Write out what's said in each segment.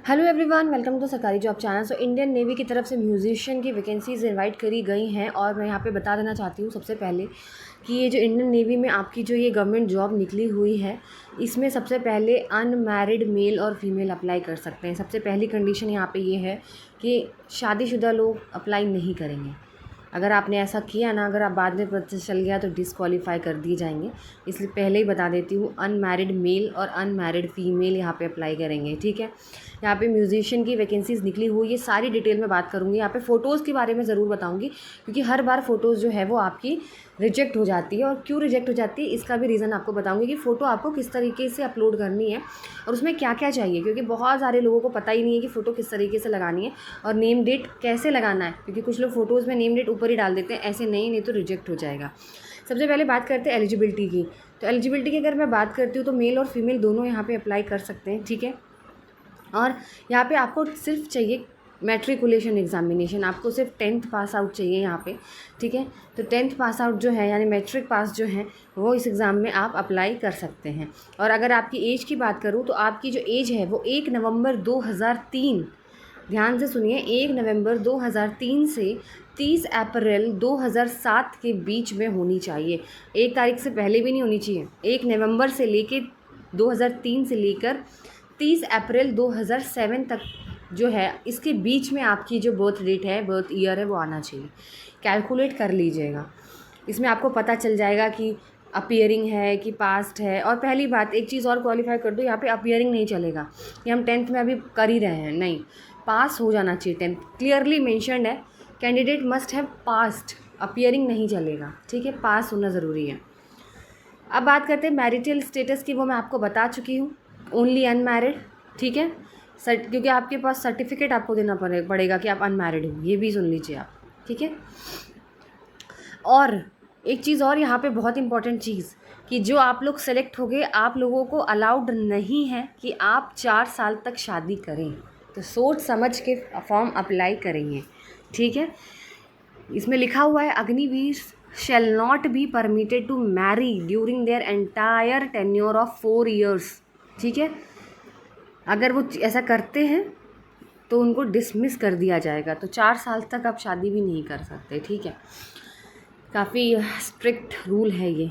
Hello everyone, welcome to सरकारी job channel. So Indian navy की तरफ से म्यूजिशियन की वैकेंसीज इनवाइट करी गई हैं और मैं यहाँ पे बता देना चाहती हूँ सबसे पहले कि ये जो इंडियन नेवी में आपकी जो ये गवर्नमेंट जॉब निकली हुई है, इसमें सबसे पहले अनमैरिड मेल और फीमेल अप्लाई कर सकते हैं। सबसे पहली कंडीशन यहाँ पे ये है कि शादीशुदा लोग अप्लाई नहीं करेंगे। अगर आपने ऐसा किया ना, अगर आप बाद में पता चल गया तो डिसक्वालीफाई कर दिए जाएंगे। इसलिए पहले ही बता देती हूँ, अनमैरिड मेल और अनमैरिड फीमेल यहाँ पे अप्लाई करेंगे, ठीक है। यहाँ पे म्यूजिशियन की वैकेंसीज़ निकली हुई, ये सारी डिटेल में बात करूँगी। यहाँ पे फ़ोटोज़ के बारे में ज़रूर बताऊँगी, क्योंकि हर बार फ़ोटोज़ जो है वो आपकी रिजेक्ट हो जाती है। और क्यों रिजेक्ट हो जाती है इसका भी रीज़न आपको बताऊँगी कि फ़ोटो आपको किस तरीके से अपलोड करनी है और उसमें क्या क्या चाहिए, क्योंकि बहुत सारे लोगों को पता ही नहीं है कि फ़ोटो किस तरीके से लगानी है और नेम डेट कैसे लगाना है। क्योंकि कुछ लोग फ़ोटोज़ में नेम डेट ऊपर ही डाल देते हैं, ऐसे नहीं तो रिजेक्ट हो जाएगा। सबसे पहले बात करते हैं एलिजिबिलिटी की। तो एलिजिबिलिटी की अगर मैं बात करती हूँ तो मेल और फीमेल दोनों यहाँ पे अप्लाई कर सकते हैं, ठीक है। और यहाँ पे आपको सिर्फ चाहिए मैट्रिकुलेशन एग्ज़ामिनेशन, आपको सिर्फ 10th पास आउट चाहिए यहाँ पे, ठीक है। तो 10th पास आउट जो है, यानी मैट्रिक पास जो है, वो इस एग्ज़ाम में आप अप्लाई कर सकते हैं। और अगर आपकी एज की बात करूँ तो आपकी जो एज है वो 1 नवंबर 2003, ध्यान से सुनिए, 1 नवंबर 2003 से 30 अप्रैल 2007 के बीच में होनी चाहिए। 1 तारीख से पहले भी नहीं होनी चाहिए। 1 नवंबर से लेके 2003 से लेकर 30 अप्रैल 2007 तक जो है, इसके बीच में आपकी जो बर्थ डेट है, बर्थ ईयर है, वो आना चाहिए। कैलकुलेट कर लीजिएगा, इसमें आपको पता चल जाएगा कि अपीयरिंग है कि पास्ट है। और पहली बात, एक चीज़ और क्वालिफाई कर दो, यहाँ पे अपीयरिंग नहीं चलेगा। ये हम 10th में अभी कर ही रहे हैं, नहीं, पास हो जाना चाहिए। 10th क्लियरली मेंशन्ड है, candidate must have past, appearing नहीं चलेगा, ठीक है, पास होना ज़रूरी है। अब बात करते हैं मैरिटल स्टेटस की, वो मैं आपको बता चुकी हूँ, ओनली अनमैरिड, ठीक है। क्योंकि आपके पास सर्टिफिकेट आपको देना पड़ेगा कि आप अनमैरिड हो, ये भी सुन लीजिए आप, ठीक है। और एक चीज़ और यहाँ पे बहुत इंपॉर्टेंट चीज़, कि जो आप लोग सेलेक्ट हो गए, आप लोगों को अलाउड नहीं है कि आप 4 साल तक शादी करें। तो सोच समझ के फॉर्म अप्लाई करेंगे, ठीक है। इसमें लिखा हुआ है, Agniveer shall not be permitted to marry during their entire tenure of 4 years, ठीक है। अगर वो ऐसा करते हैं तो उनको डिसमिस कर दिया जाएगा। तो 4 साल तक आप शादी भी नहीं कर सकते, ठीक है। काफ़ी स्ट्रिक्ट रूल है ये।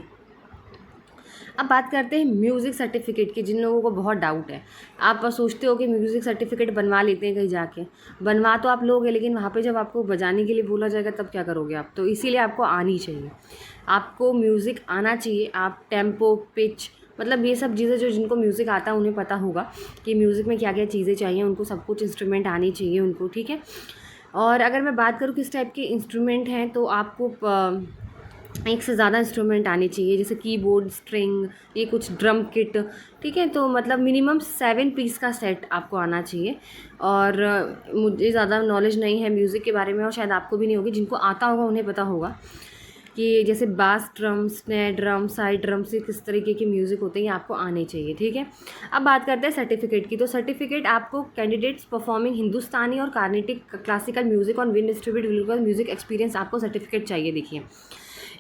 अब बात करते हैं म्यूज़िक सर्टिफिकेट की। जिन लोगों को बहुत डाउट है, आप सोचते हो कि म्यूज़िक सर्टिफिकेट बनवा लेते हैं कहीं जाके, बनवा तो आप लोगे, लेकिन वहाँ पे जब आपको बजाने के लिए बोला जाएगा तब क्या करोगे आप। तो इसीलिए आपको आनी चाहिए, आपको म्यूज़िक आना चाहिए। आप टेम्पो, पिच, मतलब ये सब चीज़ें जो जिनको म्यूज़िक आता है उन्हें पता होगा कि म्यूज़िक में क्या क्या चीज़ें चाहिए, उनको सब कुछ इंस्ट्रूमेंट आनी चाहिए उनको, ठीक है। और अगर मैं बात करूँ किस टाइप के इंस्ट्रूमेंट हैं, तो आपको एक से ज़्यादा इंस्ट्रूमेंट आने चाहिए, जैसे कीबोर्ड, स्ट्रिंग, ये कुछ ड्रम किट, ठीक है। तो मतलब मिनिमम 7 पीस का सेट आपको आना चाहिए। और मुझे ज़्यादा नॉलेज नहीं है म्यूज़िक के बारे में, और शायद आपको भी नहीं होगी। जिनको आता होगा उन्हें पता होगा कि जैसे बास drum, snare drum, side drum से किस तरीके के म्यूज़िक होते हैं, ये आपको आने चाहिए, ठीक है। अब बात करते हैं सर्टिफिकेट की। तो सर्टिफिकेट आपको कैंडिडेट्स परफॉर्मिंग हिंदुस्तानी और कार्नेटिक क्लासिकल म्यूज़िक और विंड इंस्ट्रूमेंट म्यूज़िक एक्सपीरियंस, आपको सर्टिफिकेट चाहिए। देखिए,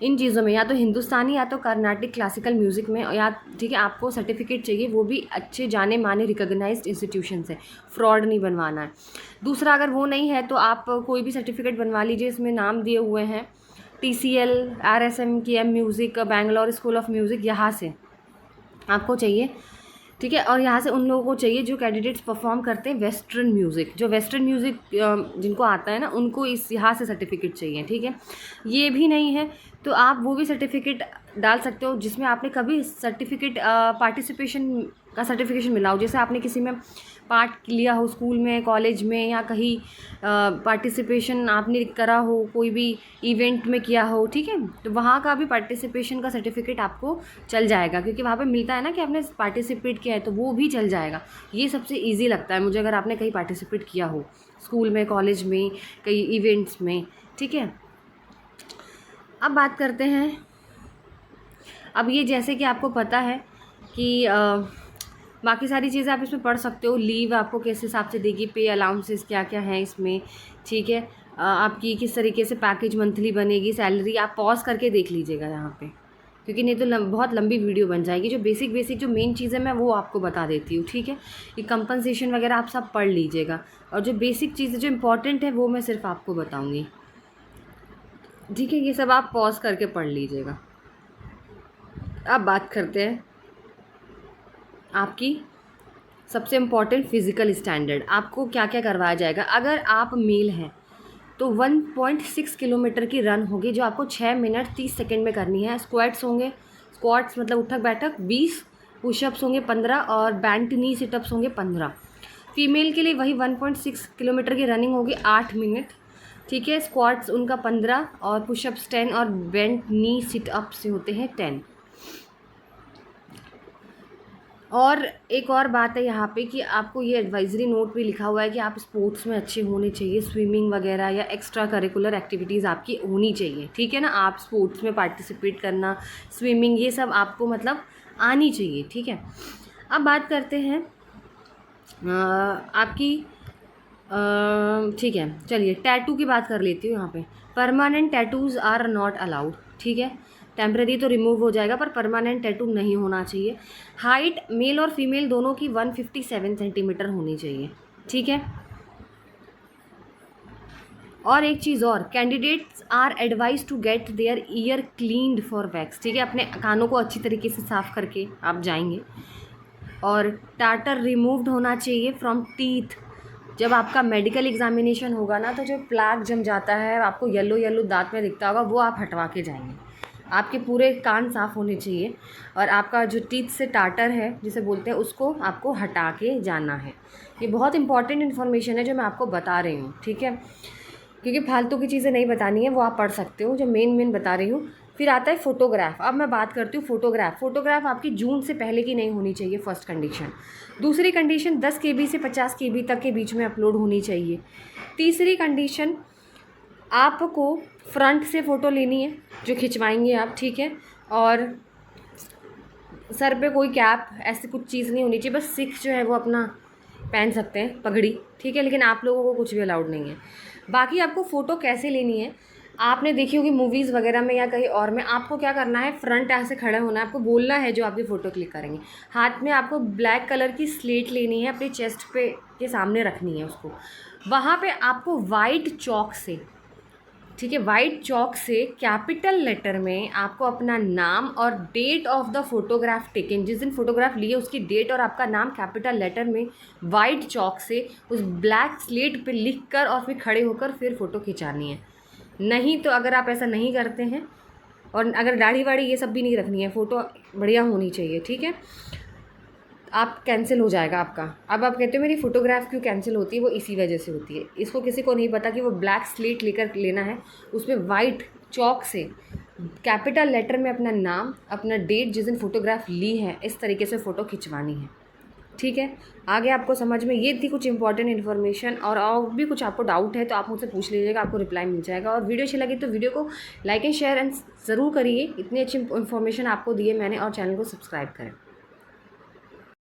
इन चीज़ों में या तो हिंदुस्तानी या तो कर्नाटिक क्लासिकल म्यूज़िक में, या ठीक है, आपको सर्टिफिकेट चाहिए, वो भी अच्छे जाने माने रिकॉग्नाइज्ड इंस्टीट्यूशन से। फ्रॉड नहीं बनवाना है। दूसरा, अगर वो नहीं है तो आप कोई भी सर्टिफिकेट बनवा लीजिए, इसमें नाम दिए हुए हैं TCL, RSM, KM music, Bangalore school of music, यहाँ से आपको चाहिए, ठीक है। और यहाँ से उन लोगों को चाहिए जो कैंडिडेट्स परफॉर्म करते हैं वेस्टर्न म्यूज़िक, जो वेस्टर्न म्यूज़िक जिनको आता है ना, उनको इस यहाँ से सर्टिफिकेट चाहिए, ठीक है। ये भी नहीं है तो आप वो भी सर्टिफिकेट डाल सकते हो जिसमें आपने कभी सर्टिफिकेट पार्टिसिपेशन का सर्टिफिकेशन मिला हो, जैसे आपने किसी में पार्ट लिया हो, स्कूल में, कॉलेज में, या कहीं पार्टिसिपेशन आपने करा हो, कोई भी इवेंट में किया हो, ठीक है। तो वहाँ का भी पार्टिसिपेशन का सर्टिफिकेट आपको चल जाएगा, क्योंकि वहाँ पे मिलता है ना कि आपने पार्टिसिपेट किया है, तो वो भी चल जाएगा। ये सबसे ईजी लगता है मुझे, अगर आपने कहीं पार्टिसिपेट किया हो, स्कूल में, कॉलेज में, कई इवेंट्स में, ठीक है। अब बात करते हैं, अब ये जैसे कि आपको पता है कि बाकी सारी चीज़ें आप इसमें पढ़ सकते हो। लीव आपको किस हिसाब से देगी, पे अलाउंसेस क्या क्या है इसमें, ठीक है। आपकी किस तरीके से पैकेज मंथली बनेगी, सैलरी आप पॉज करके देख लीजिएगा यहाँ पे, क्योंकि नहीं तो बहुत लंबी वीडियो बन जाएगी। जो बेसिक जो मेन चीज़ है मैं वो आपको बता देती हूँ, ठीक है। ये कंपनसेशन वगैरह आप सब पढ़ लीजिएगा, और जो बेसिक चीज़ें जो इम्पॉर्टेंट है वो मैं सिर्फ आपको बताऊँगी, ठीक है। ये सब आप पॉज करके पढ़ लीजिएगा। अब बात करते हैं आपकी सबसे इम्पॉर्टेंट फ़िज़िकल स्टैंडर्ड। आपको क्या क्या करवाया जाएगा। अगर आप मेल हैं तो 1.6 किलोमीटर की रन होगी, जो आपको 6 मिनट 30 सेकंड में करनी है। स्क्वाट्स होंगे, स्क्वाट्स मतलब उठक बैठक 20, पुशअप्स होंगे 15 और बेंट नी सिटअप्स होंगे 15। फीमेल के लिए वही 1.6 किलोमीटर की रनिंग होगी 8 मिनट, ठीक है। स्क्वाट्स उनका 15 और पुशअप्स 10 और बेंट नी सिटअप्स होते हैं 10। और एक और बात है यहाँ पे कि आपको ये एडवाइजरी नोट भी लिखा हुआ है कि आप स्पोर्ट्स में अच्छे होने चाहिए, स्विमिंग वगैरह या एक्स्ट्रा करिकुलर एक्टिविटीज़ आपकी होनी चाहिए, ठीक है ना। आप स्पोर्ट्स में पार्टिसिपेट करना, स्विमिंग, ये सब आपको मतलब आनी चाहिए, ठीक है। अब बात करते हैं आपकी ठीक है, चलिए टैटू की बात कर लेती हूँ यहाँ पे। Permanent tattoos are not allowed, ठीक है। टेम्प्रेरी तो रिमूव हो जाएगा पर परमानेंट टैटू नहीं होना चाहिए। हाइट मेल और फीमेल दोनों की 157 सेंटीमीटर होनी चाहिए, ठीक है। और एक चीज़ और, candidates are advise to get their ear cleaned for wax, ठीक है। अपने कानों को अच्छी तरीके से साफ़ करके आप जाएंगे। और टाटर रिमूव्ड होना चाहिए फ्रॉम टीथ। जब आपका मेडिकल एग्जामिनेशन होगा ना, तो जो प्लाक जम जाता है, आपको येलो दांत में दिखता होगा, वो आप हटवा के जाएंगे। आपके पूरे कान साफ़ होने चाहिए, और आपका जो टीथ से टाटर है जिसे बोलते हैं, उसको आपको हटा के जाना है। ये बहुत इंपॉर्टेंट इन्फॉर्मेशन है जो मैं आपको बता रही हूँ, ठीक है। क्योंकि फालतू की चीज़ें नहीं बतानी है, वो आप पढ़ सकते हो, जो मेन बता रही हूँ। फिर आता है फ़ोटोग्राफ। अब मैं बात करती हूँ फ़ोटोग्राफ आपकी जून से पहले की नहीं होनी चाहिए, फर्स्ट कंडीशन। दूसरी कंडीशन 10 KB से 50 KB तक के बीच में अपलोड होनी चाहिए। तीसरी कंडीशन, आपको फ्रंट से फ़ोटो लेनी है जो खिंचवाएंगे आप, ठीक है। और सर पे कोई कैप ऐसी कुछ चीज़ नहीं होनी चाहिए, बस सिख जो है वो अपना पहन सकते हैं पगड़ी, ठीक है। लेकिन आप लोगों को कुछ भी अलाउड नहीं है। बाकी आपको फ़ोटो कैसे लेनी है, आपने देखी होगी मूवीज़ वगैरह में या कहीं और में। आपको क्या करना है, फ्रंट ऐसे खड़े होना है, आपको बोलना है जो आपकी फ़ोटो क्लिक करेंगे। हाथ में आपको ब्लैक कलर की स्लेट लेनी है, अपनी चेस्ट पे के सामने रखनी है उसको। वहाँ पे आपको वाइट चॉक से, ठीक है, वाइट चॉक से कैपिटल लेटर में आपको अपना नाम और date of the photograph taken, जिस दिन फोटोग्राफ लिए उसकी डेट और आपका नाम कैपिटल लेटर में वाइट चॉक से उस ब्लैक स्लेट पे लिख कर और फिर खड़े होकर फिर फ़ोटो खिंचानी है। नहीं तो अगर आप ऐसा नहीं करते हैं, और अगर दाढ़ी वाड़ी ये सब भी नहीं रखनी है, फ़ोटो बढ़िया होनी चाहिए, ठीक है, आप कैंसिल हो जाएगा आपका। अब आप कहते हो मेरी फ़ोटोग्राफ क्यों कैंसिल होती है, वो इसी वजह से होती है। इसको किसी को नहीं पता कि वो ब्लैक स्लेट लेकर लेना है, उसमें वाइट चॉक से कैपिटल लेटर में अपना नाम, अपना डेट, जिस दिन फ़ोटोग्राफ ली है, इस तरीके से फ़ोटो खिंचवानी है, ठीक है। आगे आपको समझ में, ये थी कुछ इंपॉर्टेंट इन्फॉर्मेशन। और भी कुछ आपको डाउट है तो आप मुझसे पूछ लीजिएगा, आपको रिप्लाई मिल जाएगा। और वीडियो अच्छी लगी तो वीडियो को लाइक एंड शेयर एंड ज़रूर करिए। इतनी अच्छी इन्फॉर्मेशन आपको दी है मैंने, और चैनल को सब्सक्राइब करें।